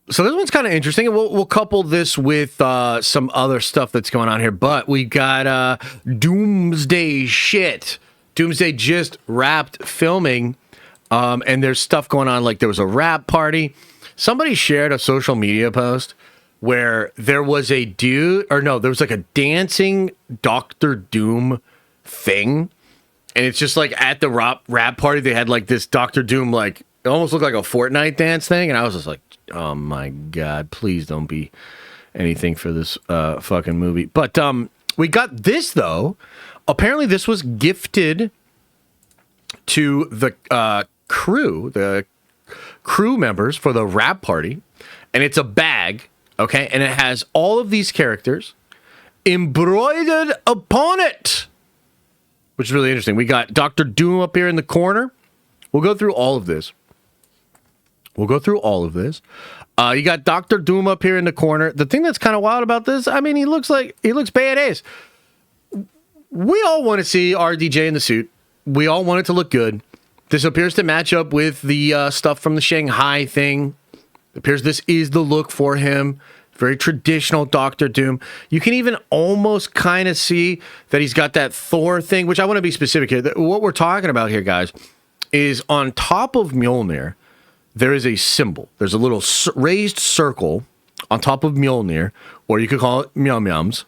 So this one's kind of interesting. We'll couple this with some other stuff that's going on here. But we got Doomsday shit. Doomsday just wrapped filming, and there's stuff going on. Like there was a rap party. Somebody shared a social media post where there was a dude, or no, there was like a dancing Doctor Doom thing. And it's just like at the rap party, they had like this Doctor Doom, like it almost looked like a Fortnite dance thing. And I was just like, oh my God, please don't be anything for this fucking movie. But we got this though. Apparently this was gifted to the crew members for the rap party. And it's a bag, okay? And it has all of these characters embroidered upon it, which is really interesting. We got Doctor Doom up here in the corner. We'll go through all of this. You got Doctor Doom up here in the corner. The thing that's kind of wild about this, I mean, he looks badass. We all want to see RDJ in the suit. We all want it to look good. This appears to match up with the stuff from the Shanghai thing. It appears this is the look for him. Very traditional Doctor Doom. You can even almost kind of see that he's got that Thor thing, which I want to be specific here. What we're talking about here, guys, is on top of Mjolnir, there is a symbol. There's a little raised circle on top of Mjolnir, or you could call it Meow Meows.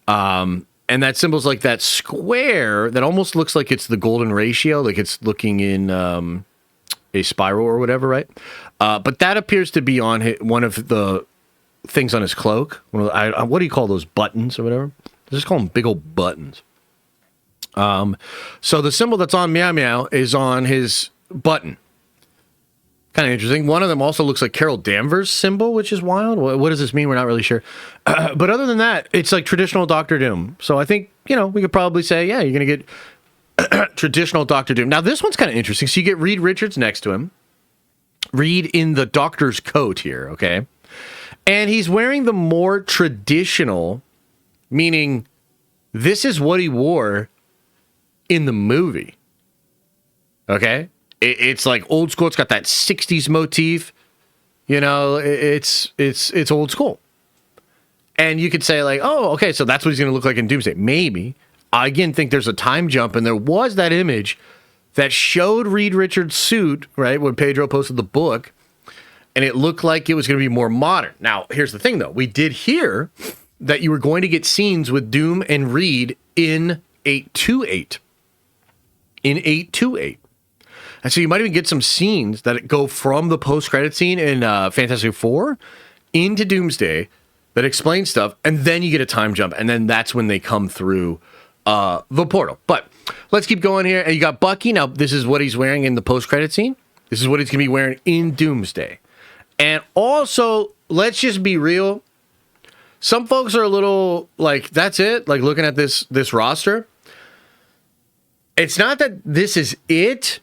And that symbol's like that square that almost looks like it's the golden ratio, like it's looking in a spiral or whatever, right? But that appears to be on one of the things on his cloak. What do you call those, buttons or whatever? Just call them big old buttons. So the symbol that's on Meow Meow is on his button. Kind of interesting. One of them also looks like Carol Danvers' symbol, which is wild. What does this mean? We're not really sure. But other than that, it's like traditional Doctor Doom. So I think, we could probably say, yeah, you're going to get traditional Doctor Doom. Now, this one's kind of interesting. So you get Reed Richards next to him. Reed in the doctor's coat here, okay? And he's wearing the more traditional, meaning this is what he wore in the movie. Okay? It's like old school. It's got that 60s motif. It's old school. And you could say like, oh, okay, so that's what he's going to look like in Doomsday. Maybe. I again think there's a time jump, and there was that image that showed Reed Richards' suit, right, when Pedro posted the book, and it looked like it was going to be more modern. Now, here's the thing, though. We did hear that you were going to get scenes with Doom and Reed in 828. And so you might even get some scenes that go from the post-credit scene in Fantastic Four into Doomsday that explain stuff, and then you get a time jump, and then that's when they come through the portal. But let's keep going here. And you got Bucky. Now, this is what he's wearing in the post-credit scene. This is what he's going to be wearing in Doomsday. And also, let's just be real. Some folks are a little like, that's it? Like, looking at this roster. It's not that this is it,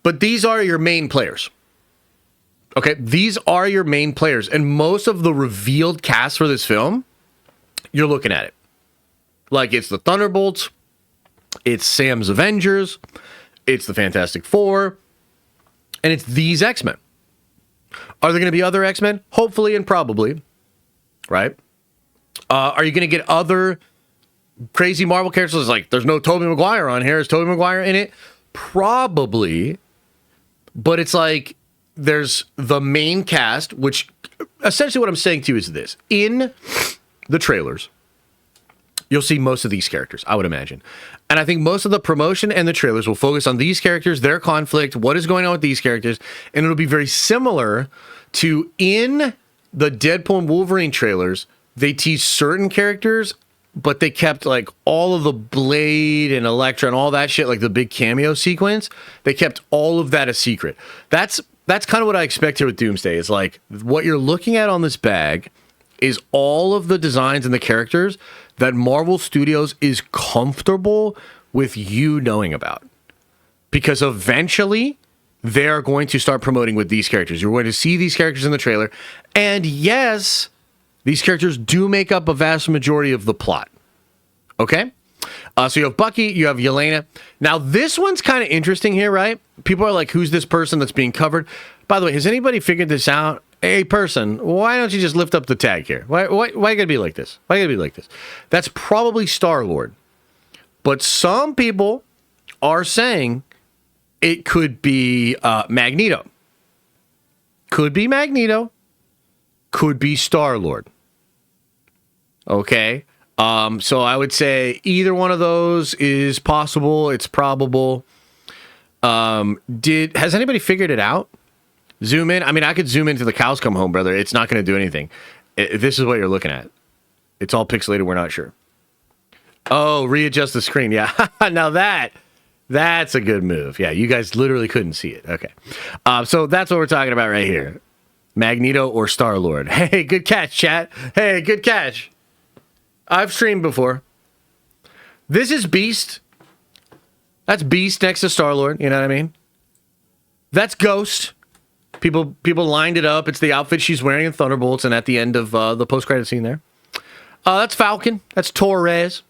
but these are your main players. Okay, these are your main players. And most of the revealed cast for this film, you're looking at it. Like, it's the Thunderbolts, it's Sam's Avengers, it's the Fantastic Four, and it's these X-Men. Are there going to be other X-Men? Hopefully and probably, right? Are you going to get other crazy Marvel characters? Like, there's no Tobey Maguire on here. Is Tobey Maguire in it? Probably. But it's like, there's the main cast, which essentially what I'm saying to you is this. In the trailers, you'll see most of these characters, I would imagine. And I think most of the promotion and the trailers will focus on these characters, their conflict, what is going on with these characters, and it'll be very similar to in the Deadpool and Wolverine trailers, they tease certain characters, but they kept like all of the Blade and Elektra and all that shit, like the big cameo sequence, they kept all of that a secret. That's kind of what I expect here with Doomsday. Is like what you're looking at on this bag is all of the designs and the characters that Marvel Studios is comfortable with you knowing about. Because eventually they're going to start promoting with these characters. You're going to see these characters in the trailer. And yes, these characters do make up a vast majority of the plot. Okay? So you have Bucky, you have Yelena. Now, this one's kind of interesting here, right? People are like, who's this person that's being covered? By the way, has anybody figured this out? hey, person, why don't you just lift up the tag here? Why you gotta be like this? Why you gotta be like this? That's probably Star-Lord. But some people are saying it could be Magneto. Could be Magneto. Could be Star-Lord. Okay? So I would say either one of those is possible. It's probable. Has anybody figured it out? Zoom in. I mean, I could zoom into the cows come home, brother. It's not going to do anything. This is what you're looking at. It's all pixelated. We're not sure. Oh, readjust the screen. Yeah. Now that's a good move. Yeah, you guys literally couldn't see it. Okay. So that's what we're talking about right here. Magneto or Star-Lord. Hey, good catch, chat. Hey, good catch. I've streamed before. This is Beast. That's Beast next to Star-Lord. You know what I mean? That's Ghost. People lined it up. It's the outfit she's wearing in Thunderbolts and at the end of the post-credit scene there. That's Falcon. That's Torres.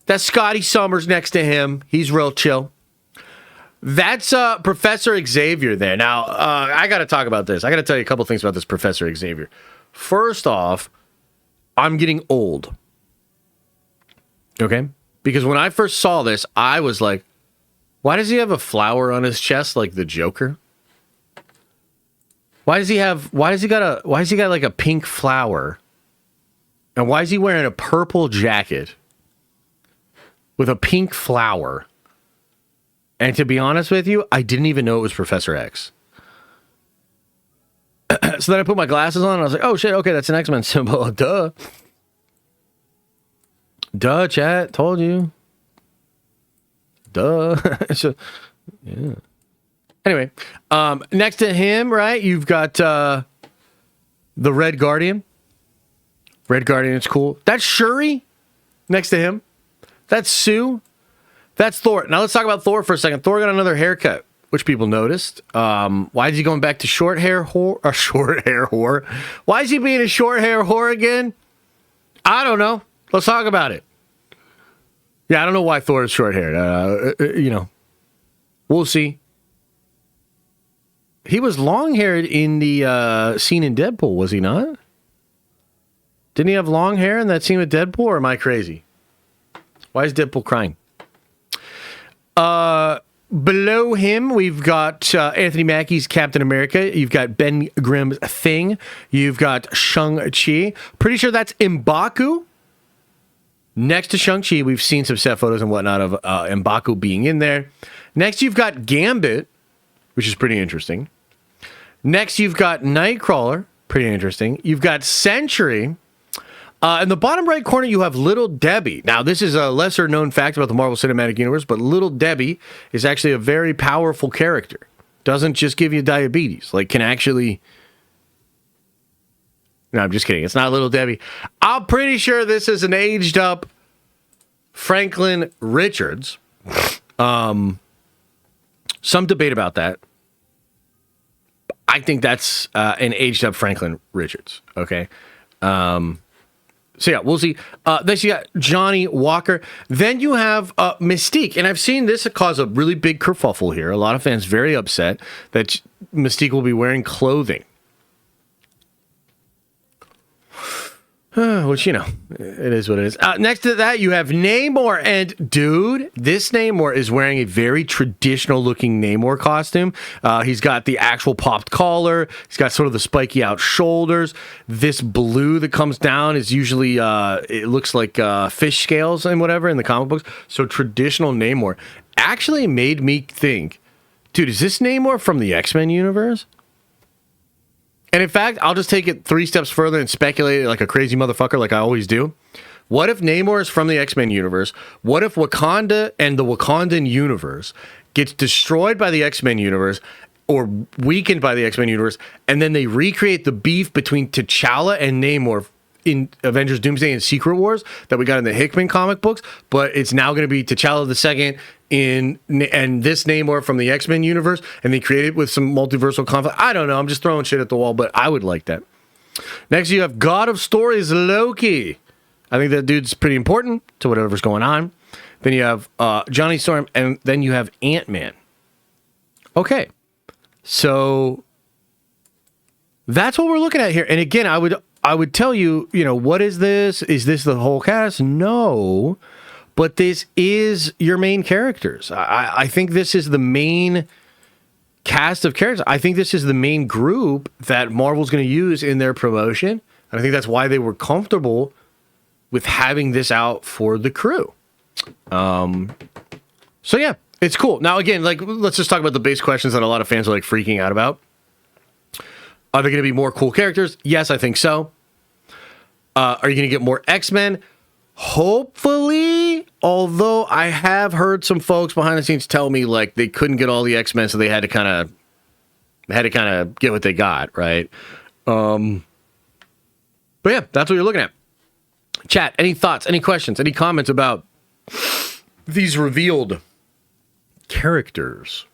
That's Scotty Summers next to him. He's real chill. That's Professor Xavier there. Now, I got to talk about this. I got to tell you a couple things about this Professor Xavier. First off, I'm getting old. Okay? Because when I first saw this, I was like, why does he have a flower on his chest like the Joker? Why does he got like a pink flower? And why is he wearing a purple jacket with a pink flower? And to be honest with you, I didn't even know it was Professor X. So then I put my glasses on and I was like, oh shit, okay, that's an X-Men symbol. Duh. Duh, chat. Told you. Duh. So, yeah. Anyway, next to him, right, you've got the Red Guardian. Red Guardian is cool. That's Shuri next to him. That's Sue. That's Thor. Now let's talk about Thor for a second. Thor got another haircut, which people noticed. Why is he going back to short hair whore? Why is he being a short hair whore again? I don't know. Let's talk about it. Yeah, I don't know why Thor is short haired. We'll see. He was long haired in the scene in Deadpool, was he not? Didn't he have long hair in that scene with Deadpool, or am I crazy? Why is Deadpool crying? Below him, we've got Anthony Mackie's Captain America. You've got Ben Grimm's Thing. You've got Shang-Chi. Pretty sure that's M'Baku. Next to Shang-Chi, we've seen some set photos and whatnot of M'Baku being in there. Next, you've got Gambit, which is pretty interesting. Next, you've got Nightcrawler. Pretty interesting. You've got Sentry. In the bottom right corner, you have Little Debbie. Now, this is a lesser known fact about the Marvel Cinematic Universe, but Little Debbie is actually a very powerful character. Doesn't just give you diabetes. Like, can actually... No, I'm just kidding. It's not Little Debbie. I'm pretty sure this is an aged up Franklin Richards. Some debate about that. I think that's an aged up Franklin Richards. Okay. So yeah, we'll see. Then you got Johnny Walker. Then you have Mystique. And I've seen this cause a really big kerfuffle here. A lot of fans very upset that Mystique will be wearing clothing. Which, it is what it is. Next to that, you have Namor. And, dude, this Namor is wearing a very traditional-looking Namor costume. He's got the actual popped collar. He's got sort of the spiky out shoulders. This blue that comes down is usually, it looks like fish scales and whatever in the comic books. So, traditional Namor actually made me think, dude, is this Namor from the X-Men universe? And in fact, I'll just take it 3 steps further and speculate like a crazy motherfucker like I always do. What if Namor is from the X-Men universe? What if Wakanda and the Wakandan universe gets destroyed by the X-Men universe or weakened by the X-Men universe, and then they recreate the beef between T'Challa and Namor in Avengers Doomsday and Secret Wars that we got in the Hickman comic books, but it's now going to be T'Challa II and this Namor from the X-Men universe, and they create it with some multiversal conflict. I don't know. I'm just throwing shit at the wall, but I would like that. Next, you have God of Stories Loki. I think that dude's pretty important to whatever's going on. Then you have Johnny Storm, and then you have Ant-Man. Okay. So That's what we're looking at here. And again, I would tell you, what is this? Is this the whole cast? No, but this is your main characters. I think this is the main cast of characters. I think this is the main group that Marvel's going to use in their promotion. And I think that's why they were comfortable with having this out for the crew. So yeah, it's cool. Now again, let's just talk about the base questions that a lot of fans are freaking out about. Are there going to be more cool characters? Yes, I think so. Are you going to get more X-Men? Hopefully, although I have heard some folks behind the scenes tell me they couldn't get all the X-Men, so they had to kind of get what they got, right? But yeah, that's what you're looking at. Chat, any thoughts, any questions, any comments about these revealed characters?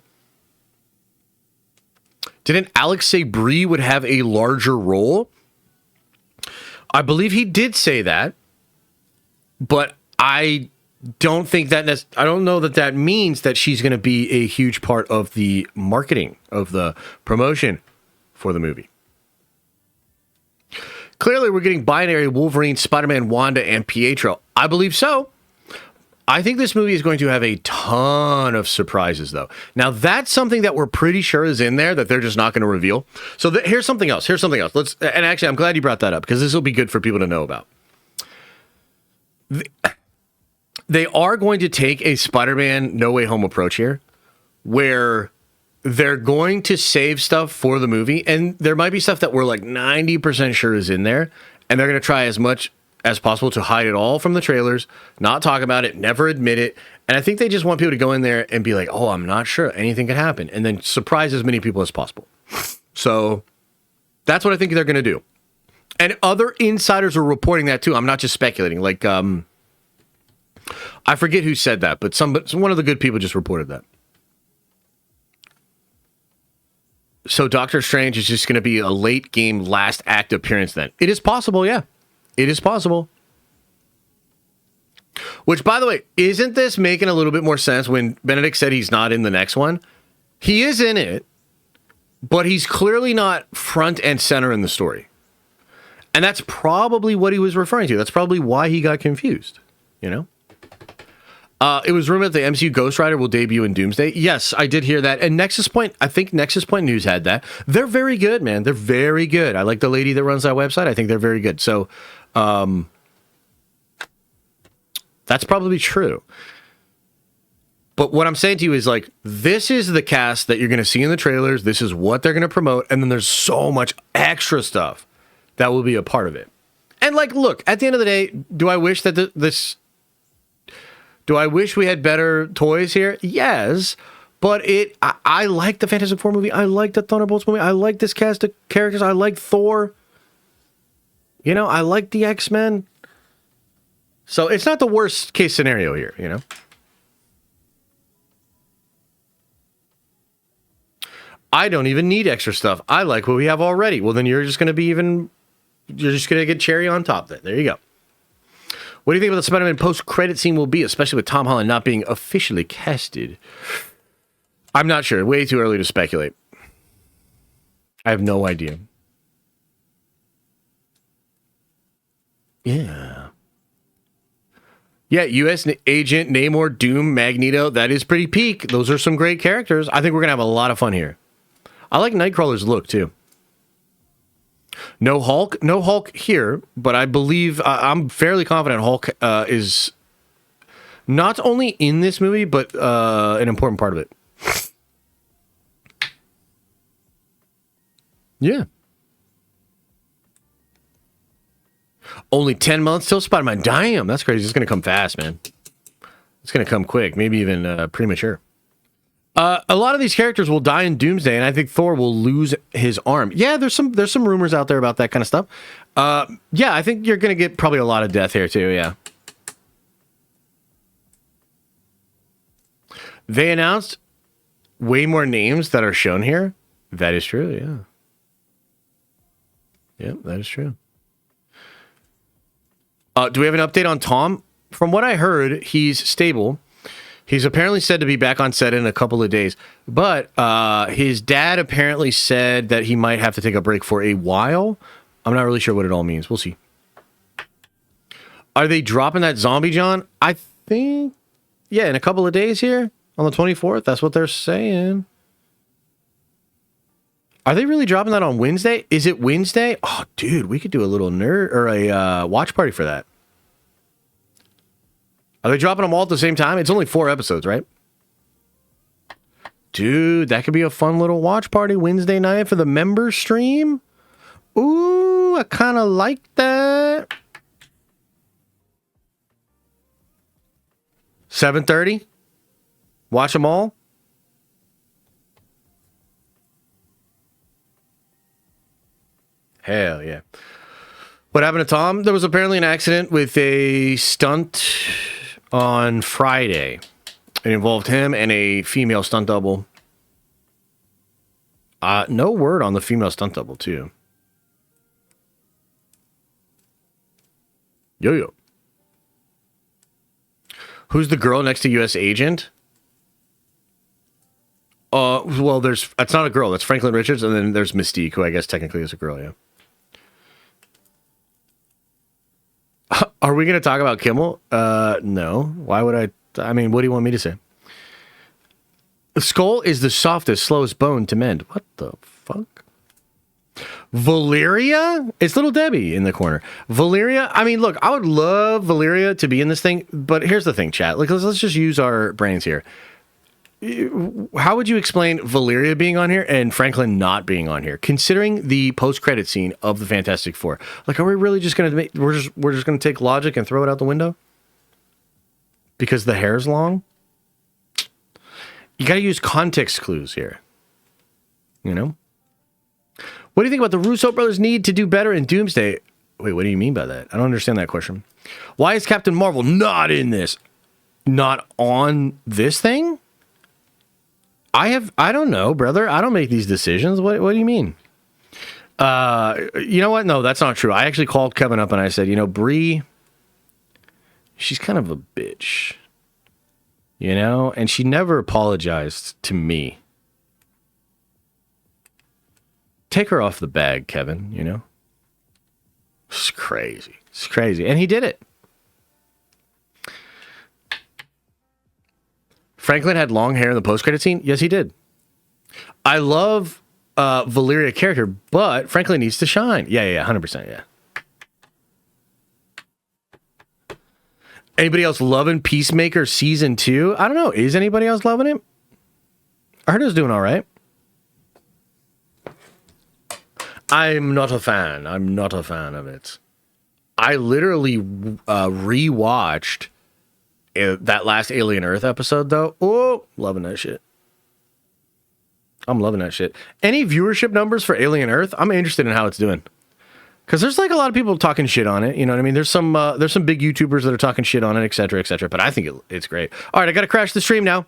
Didn't Alex say Brie would have a larger role? I believe he did say that, but I don't think that I don't know that means that she's going to be a huge part of the marketing, of the promotion for the movie. Clearly, we're getting binary Wolverine, Spider-Man, Wanda, and Pietro. I believe so. I think this movie is going to have a ton of surprises, though. Now, that's something that we're pretty sure is in there that they're just not going to reveal. So here's something else. And actually, I'm glad you brought that up because this will be good for people to know about. They are going to take a Spider-Man No Way Home approach here, where they're going to save stuff for the movie, and there might be stuff that we're 90% sure is in there, and they're going to try as much as possible to hide it all from the trailers, not talk about it, never admit it. And I think they just want people to go in there and be like, oh, I'm not sure. Anything could happen. And then surprise as many people as possible. So that's what I think they're going to do. And other insiders are reporting that too. I'm not just speculating. I forget who said that, but one of the good people just reported that. So Doctor Strange is just going to be a late game last act appearance then. It is possible, yeah. It is possible. Which, by the way, isn't this making a little bit more sense when Benedict said he's not in the next one? He is in it, but he's clearly not front and center in the story. And that's probably what he was referring to. That's probably why he got confused, It was rumored that the MCU Ghost Rider will debut in Doomsday. Yes, I did hear that. And Nexus Point, I think Nexus Point News had that. They're very good, man. They're very good. I like the lady that runs that website. I think they're very good. So, that's probably true. But what I'm saying to you is this is the cast that you're going to see in the trailers. This is what they're going to promote. And then there's so much extra stuff that will be a part of it. And look, at the end of the day, do I wish that do I wish we had better toys here? Yes. But I like the Fantastic Four movie. I like the Thunderbolts movie. I like this cast of characters. I like Thor. I like the X-Men. So it's not the worst case scenario here, I don't even need extra stuff. I like what we have already. Well, then you're just going to get cherry on top then. There you go. What do you think about the Spider-Man post-credit scene will be, especially with Tom Holland not being officially casted? I'm not sure. Way too early to speculate. I have no idea. Yeah. Yeah, U.S. Agent, Namor, Doom, Magneto. That is pretty peak. Those are some great characters. I think we're going to have a lot of fun here. I like Nightcrawler's look, too. No Hulk here, but I believe, I'm fairly confident Hulk is not only in this movie, but an important part of it. Yeah. Only 10 months till Spider-Man. Damn, that's crazy. It's going to come fast, man. It's going to come quick, maybe even premature. A lot of these characters will die in Doomsday, and I think Thor will lose his arm. Yeah, there's some rumors out there about that kind of stuff. Yeah, I think you're going to get probably a lot of death here, too, yeah. They announced way more names that are shown here. That is true, yeah. Yeah, that is true. Do we have an update on Tom? From what I heard, he's stable. He's apparently said to be back on set in a couple of days, but his dad apparently said that he might have to take a break for a while. I'm not really sure what it all means. We'll see. Are they dropping that zombie, John? I think, yeah, in a couple of days here on the 24th. That's what they're saying. Are they really dropping that on Wednesday? Is it Wednesday? Oh, dude, we could do a little nerd or a watch party for that. Are they dropping them all at the same time? It's only 4 episodes, right? Dude, that could be a fun little watch party Wednesday night for the member stream. Ooh, I kind of like that. 7:30? Watch them all? Hell yeah. What happened to Tom? There was apparently an accident with a stunt on Friday. It involved him and a female stunt double. No word on the female stunt double, too. Yo-yo. Who's the girl next to U.S. Agent? Well, that's not a girl. That's Franklin Richards, and then there's Mystique, who I guess technically is a girl, yeah. Are we going to talk about Kimmel? No. Why would I? I mean, what do you want me to say? The skull is the softest, slowest bone to mend. What the fuck? Valeria? It's Little Debbie in the corner. Valeria? I mean, look, I would love Valeria to be in this thing, but here's the thing, chat. Like, let's just use our brains here. How would you explain Valeria being on here and Franklin not being on here, considering the post-credit scene of the Fantastic Four? Like, are we really just going to make... We're just going to take logic and throw it out the window? Because the hair's long? You got to use context clues here. You know? What do you think about the Russo brothers need to do better in Doomsday? Wait, what do you mean by that? I don't understand that question. Why is Captain Marvel not in this? Not on this thing? I don't know, brother. I don't make these decisions. What do you mean? You know what? No, that's not true. I actually called Kevin up and I said, you know, Bree, she's kind of a bitch. You know? And she never apologized to me. Take her off the bag, Kevin, you know? It's crazy. It's crazy. And he did it. Franklin had long hair in the post-credit scene? Yes, he did. I love Valeria character, but Franklin needs to shine. Yeah, 100%, yeah. Anybody else loving Peacemaker Season 2? I don't know. Is anybody else loving it? I heard it was doing all right. I'm not a fan. I'm not a fan of it. I literally rewatched that last Alien Earth episode, though. Oh, loving that shit. I'm loving that shit. Any viewership numbers for Alien Earth? I'm interested in how it's doing. Because there's like a lot of people talking shit on it. You know what I mean? There's some big YouTubers that are talking shit on it, et cetera, et cetera. But I think it's great. All right, I got to crash the stream now.